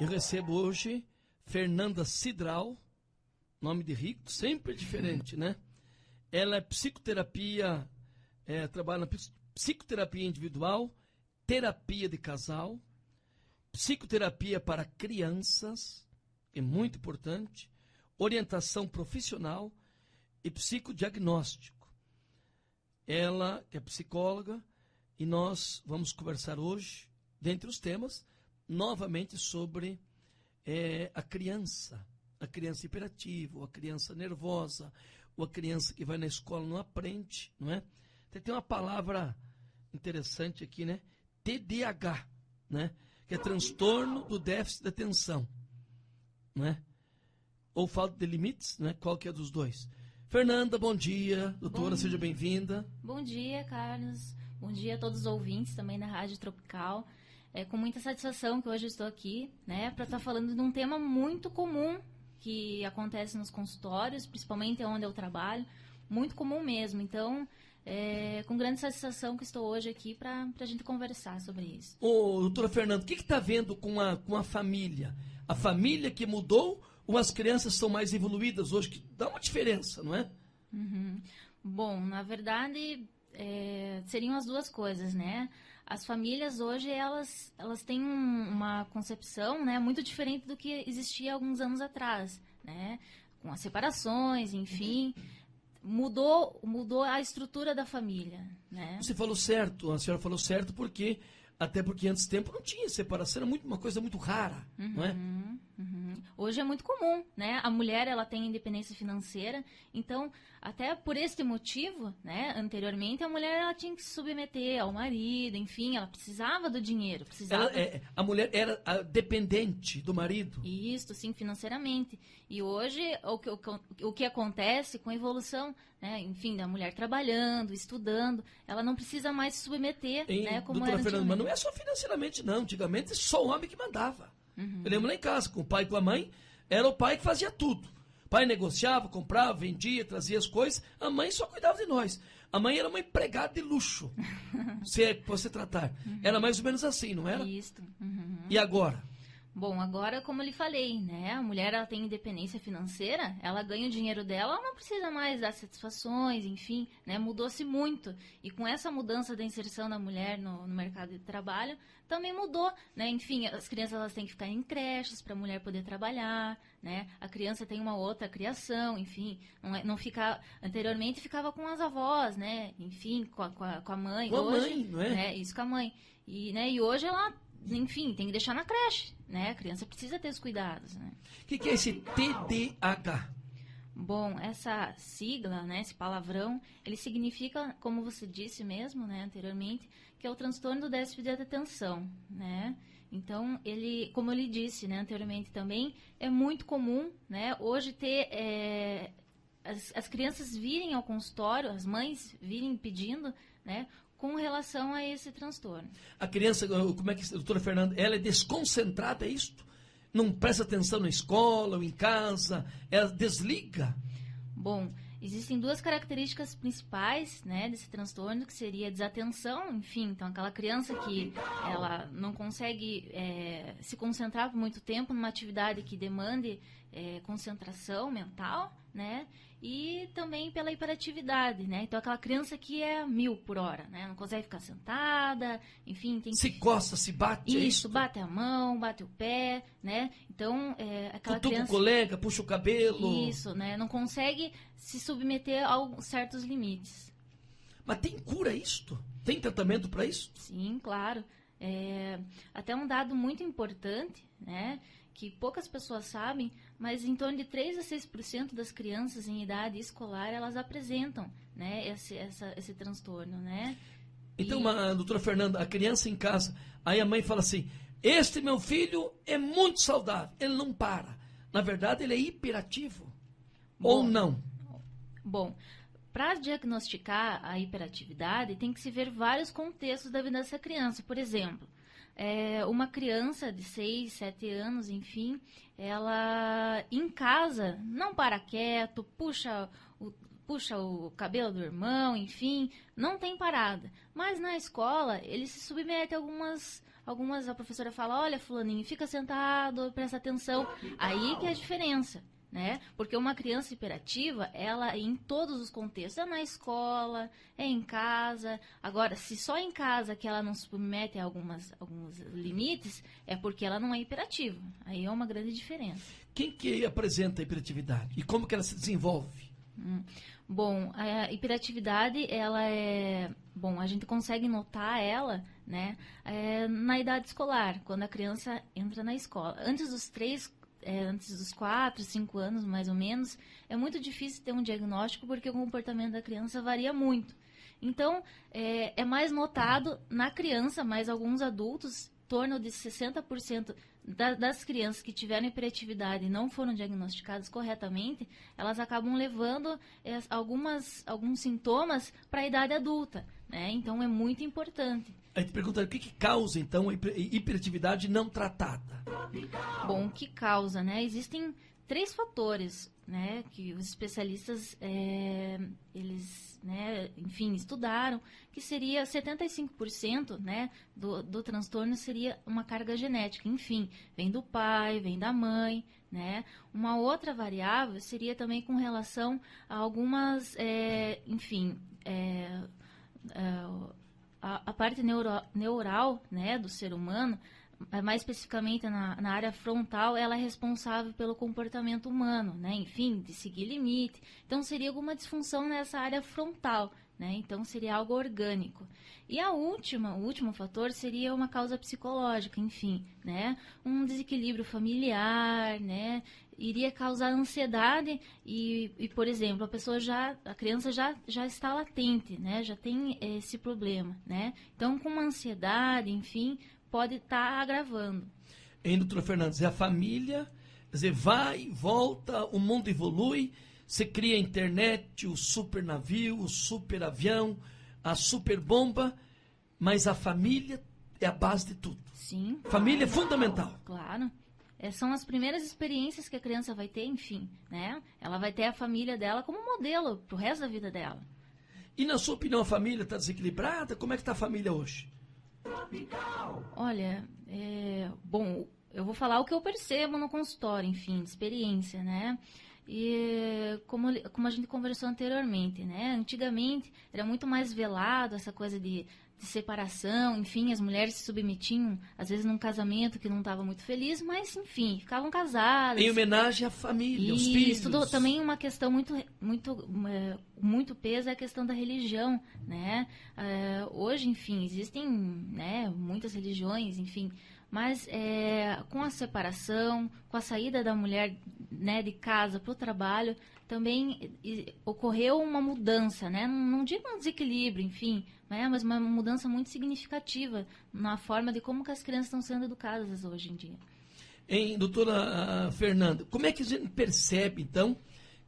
Eu recebo hoje Fernanda Cidral, nome de rico, sempre diferente, né? Ela é psicoterapia, trabalha na psicoterapia individual, terapia de casal, psicoterapia para crianças, é muito importante, orientação profissional e psicodiagnóstico. Ela que é psicóloga e nós vamos conversar hoje, dentre os temas, novamente sobre a criança hiperativa, ou a criança nervosa, ou a criança que vai na escola e não aprende, não é? Tem uma palavra interessante aqui, né? TDAH, né? Que é transtorno do déficit de atenção, né? Ou falta de limites, né? Qual que é dos dois? Fernanda, bom dia. Doutora, seja bem-vinda. Bom dia, Carlos. Bom dia a todos os ouvintes também da Rádio Tropical. É com muita satisfação que hoje eu estou aqui, né, para estar falando de um tema muito comum que acontece nos consultórios, principalmente onde eu trabalho, muito comum mesmo. Então, com grande satisfação que estou hoje aqui para a gente conversar sobre isso. Ô, doutora Fernanda, o que está vendo com a família? A família que mudou ou as crianças são mais evoluídas hoje? Que dá uma diferença, não é? Uhum. Bom, na verdade, seriam as duas coisas, né? As famílias hoje, elas têm uma concepção, né, muito diferente do que existia alguns anos atrás, né? Com as separações, enfim, mudou a estrutura da família, né? Você falou certo, a senhora falou certo, até porque antes tempo não tinha separação, era uma coisa muito rara, não é? Uhum. Hoje é muito comum, né? A mulher, ela tem independência financeira, então, até por este motivo, né, anteriormente, a mulher, ela tinha que se submeter ao marido, enfim, ela precisava do dinheiro, a mulher era dependente do marido? Isso, sim, financeiramente. E hoje, o que acontece com a evolução, né, enfim, da mulher trabalhando, estudando, ela não precisa mais se submeter, né, como era Fernanda, mas antigamente. não é só financeiramente, não. Antigamente, só o homem que mandava. Eu lembro lá em casa, com o pai e com a mãe, era o pai que fazia tudo. O pai negociava, comprava, vendia, trazia as coisas. A mãe só cuidava de nós. A mãe era uma empregada de luxo, se é que você tratar. Era mais ou menos assim, não era? Isso. E agora? Bom, agora, como eu lhe falei, né, a mulher, ela tem independência financeira, ela ganha o dinheiro dela, ela não precisa mais dar satisfações, enfim, né, mudou-se muito. E com essa mudança da inserção da mulher no mercado de trabalho, também mudou, né, enfim, as crianças, elas têm que ficar em creches para a mulher poder trabalhar, né, a criança tem uma outra criação, enfim, não fica, anteriormente ficava com as avós, né, enfim, com a mãe. Com a hoje, mãe, não é? Né, isso com a mãe. E hoje ela, enfim, tem que deixar na creche, né? A criança precisa ter os cuidados, né? O que é esse TDAH? Bom, essa sigla, né, esse palavrão, ele significa, como você disse mesmo, né, anteriormente, que é o transtorno do déficit de atenção, né? Então, ele, como eu lhe disse, né, anteriormente também, é muito comum, né, hoje ter as crianças virem ao consultório, as mães virem pedindo, né, com relação a esse transtorno. A criança, como é que, doutora Fernanda, ela é desconcentrada, é isto? Não presta atenção na escola ou em casa, ela desliga? Bom, existem duas características principais, né, desse transtorno, que seria a desatenção, enfim, então aquela criança que ela não consegue se concentrar por muito tempo numa atividade que demande concentração mental, né, e também pela hiperatividade, né, então aquela criança que é 1000 por hora, né, não consegue ficar sentada, enfim, tem se coça, se bate, isso, bate a mão, bate o pé, né, então aquela cutuca criança, o colega, puxa o cabelo. isso, né, não consegue se submeter a certos limites. Mas tem cura isto? Tem tratamento para isso? Sim, claro. Até um dado muito importante, né, que poucas pessoas sabem, mas em torno de 3 a 6% das crianças em idade escolar, elas apresentam, né, esse transtorno, né? Então, doutora Fernanda, a criança em casa, aí a mãe fala assim, este meu filho é muito saudável, ele não para. Na verdade, ele é hiperativo. Ou não? Bom, para diagnosticar a hiperatividade, tem que se ver vários contextos da vida dessa criança. Por exemplo, uma criança de 6, 7 anos, enfim, ela em casa não para quieto, puxa o cabelo do irmão, enfim, não tem parada. Mas na escola, ele se submete a a professora fala, olha, fulaninho, fica sentado, presta atenção. Aí que é a diferença, né? Porque uma criança hiperativa, ela em todos os contextos, é na escola, é em casa. Agora, se só em casa que ela não se submete a alguns limites, é porque ela não é hiperativa. Aí é uma grande diferença. Quem que apresenta a hiperatividade? E como que ela se desenvolve? Bom, a hiperatividade, ela é... Bom, a gente consegue notar ela, né, na idade escolar, quando a criança entra na escola. Antes dos 4, 5 anos, mais ou menos, é muito difícil ter um diagnóstico porque o comportamento da criança varia muito. Então, é mais notado na criança, mas alguns adultos, em torno de 60% das crianças que tiveram hiperatividade e não foram diagnosticadas corretamente, elas acabam levando alguns sintomas para a idade adulta, né? Então, é muito importante. Aí te pergunta, o que causa, então, a hiperatividade não tratada? Bom, o que causa, né? Existem 3 fatores, né, que os especialistas, eles, né, enfim, estudaram, que seria 75%, né, do transtorno seria uma carga genética. Enfim, vem do pai, vem da mãe, né? Uma outra variável seria também com relação a algumas, enfim, a parte neural, né, do ser humano, mais especificamente na área frontal, ela é responsável pelo comportamento humano, né? Enfim, de seguir limite. Então, seria alguma disfunção nessa área frontal, né? Então, seria algo orgânico. E o último fator seria uma causa psicológica, enfim, né? Um desequilíbrio familiar, né? Iria causar ansiedade e, por exemplo, a criança já está latente, né? Já tem esse problema, né? Então, com uma ansiedade, enfim, pode estar agravando. Hein, doutora Fernandes, a família, quer dizer, vai, volta, o mundo evolui, você cria a internet, o super navio, o super avião, a super bomba, mas a família é a base de tudo. Sim. Família é fundamental. Claro. São as primeiras experiências que a criança vai ter, enfim, né? Ela vai ter a família dela como modelo para o resto da vida dela. E na sua opinião, a família está desequilibrada? Como é que está a família hoje? Olha, bom, eu vou falar o que eu percebo no consultório, enfim, de experiência, né? E como a gente conversou anteriormente, né? Antigamente era muito mais velado essa coisa de separação, enfim, as mulheres se submetiam, às vezes, num casamento que não estava muito feliz, mas, enfim, ficavam casadas. Em homenagem à família, aos filhos. Isso, também uma questão muito peso é a questão da religião, né? Hoje, enfim, existem, né, muitas religiões, enfim, mas com a separação, com a saída da mulher, né, de casa para o trabalho, também ocorreu uma mudança, né? Não digo um desequilíbrio, enfim, né? Mas uma mudança muito significativa na forma de como que as crianças estão sendo educadas hoje em dia. Doutora Fernanda, como é que a gente percebe, então,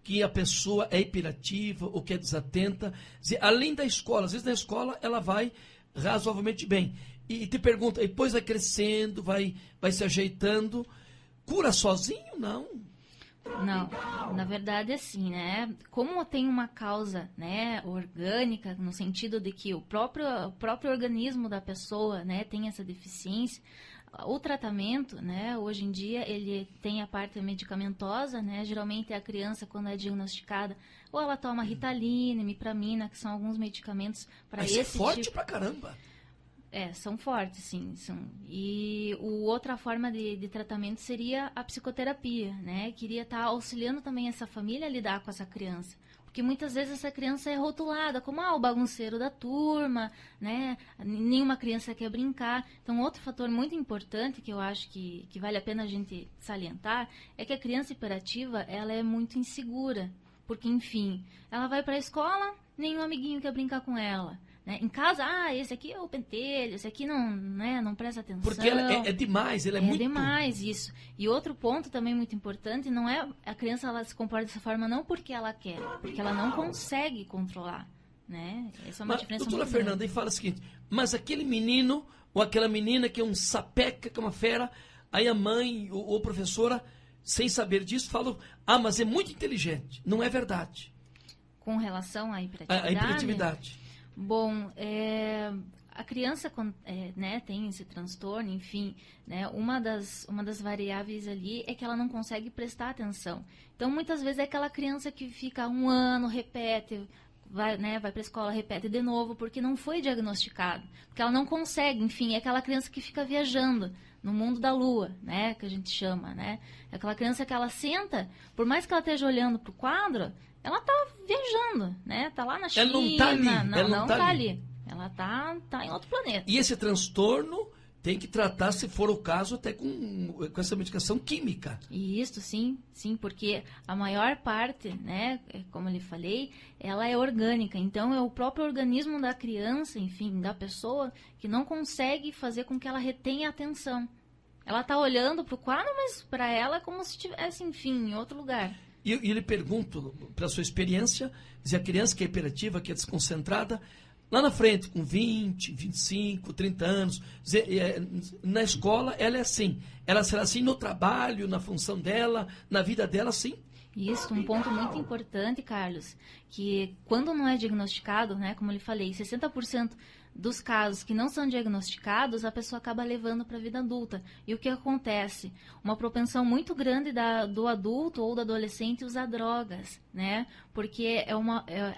que a pessoa é hiperativa ou que é desatenta? Além da escola, às vezes na escola ela vai razoavelmente bem. E te pergunta, depois vai crescendo, vai se ajeitando, cura sozinho? Não. Não, na verdade, assim, né? Como tem uma causa, né, orgânica, no sentido de que o próprio organismo da pessoa, né, tem essa deficiência, o tratamento, né, hoje em dia, ele tem a parte medicamentosa, né? Geralmente a criança, quando é diagnosticada, ou ela toma Ritalina, Imipramina, que são alguns medicamentos para esse tipo... Mas é forte pra caramba! São fortes, sim. E outra forma de tratamento seria a psicoterapia, né? Queria estar auxiliando também essa família a lidar com essa criança. Porque muitas vezes essa criança é rotulada como o bagunceiro da turma, né? Nenhuma criança quer brincar. Então, outro fator muito importante que eu acho que vale a pena a gente salientar é que a criança hiperativa, ela é muito insegura. Porque, enfim, ela vai para a escola, nenhum amiguinho quer brincar com ela. Né? Em casa, esse aqui é o pentelho, esse aqui não presta atenção. Porque ela é demais, ela é muito... É demais, isso. E outro ponto também muito importante, não é a criança ela se comporta dessa forma não porque ela quer, porque ela não consegue controlar. Né? Essa é uma diferença doutora muito Fernanda, grande. aí fala o seguinte, mas aquele menino ou aquela menina que é um sapeca, que é uma fera, aí a mãe ou professora, sem saber disso, fala, mas é muito inteligente. Não é verdade. Com relação à hiperatividade? A hiperatividade. Bom, a criança né, tem esse transtorno, enfim, né, uma das variáveis ali é que ela não consegue prestar atenção. Então, muitas vezes é aquela criança que fica um ano, repete, vai para a escola, repete de novo, porque não foi diagnosticado. Porque ela não consegue, enfim, é aquela criança que fica viajando no mundo da lua, né, que a gente chama, né? É aquela criança que ela senta, por mais que ela esteja olhando para o quadro, ela tá viajando, né? Tá lá na China. Ela não tá ali. Não, não tá ali. Ela tá em outro planeta. E esse transtorno tem que tratar, se for o caso, até com essa medicação química. Isso, sim, porque a maior parte, né, como eu lhe falei, ela é orgânica. Então, é o próprio organismo da criança, enfim, da pessoa, que não consegue fazer com que ela retenha a atenção. Ela tá olhando pro quadro, mas para ela é como se estivesse, enfim, em outro lugar. E eu lhe pergunto, pela sua experiência, se a criança que é hiperativa, que é desconcentrada, lá na frente, com 20, 25, 30 anos, na escola ela é assim. Ela será assim no trabalho, na função dela, na vida dela, sim? Isso, um ponto muito importante, Carlos, que quando não é diagnosticado, né, como eu lhe falei, 60% dos casos que não são diagnosticados, a pessoa acaba levando para a vida adulta. E o que acontece? Uma propensão muito grande do adulto ou do adolescente usar drogas, né? Porque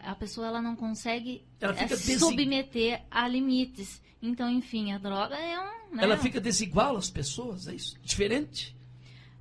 a pessoa ela não consegue se submeter a limites. Então, enfim, a droga é Ela fica desigual às pessoas, é isso? Diferente?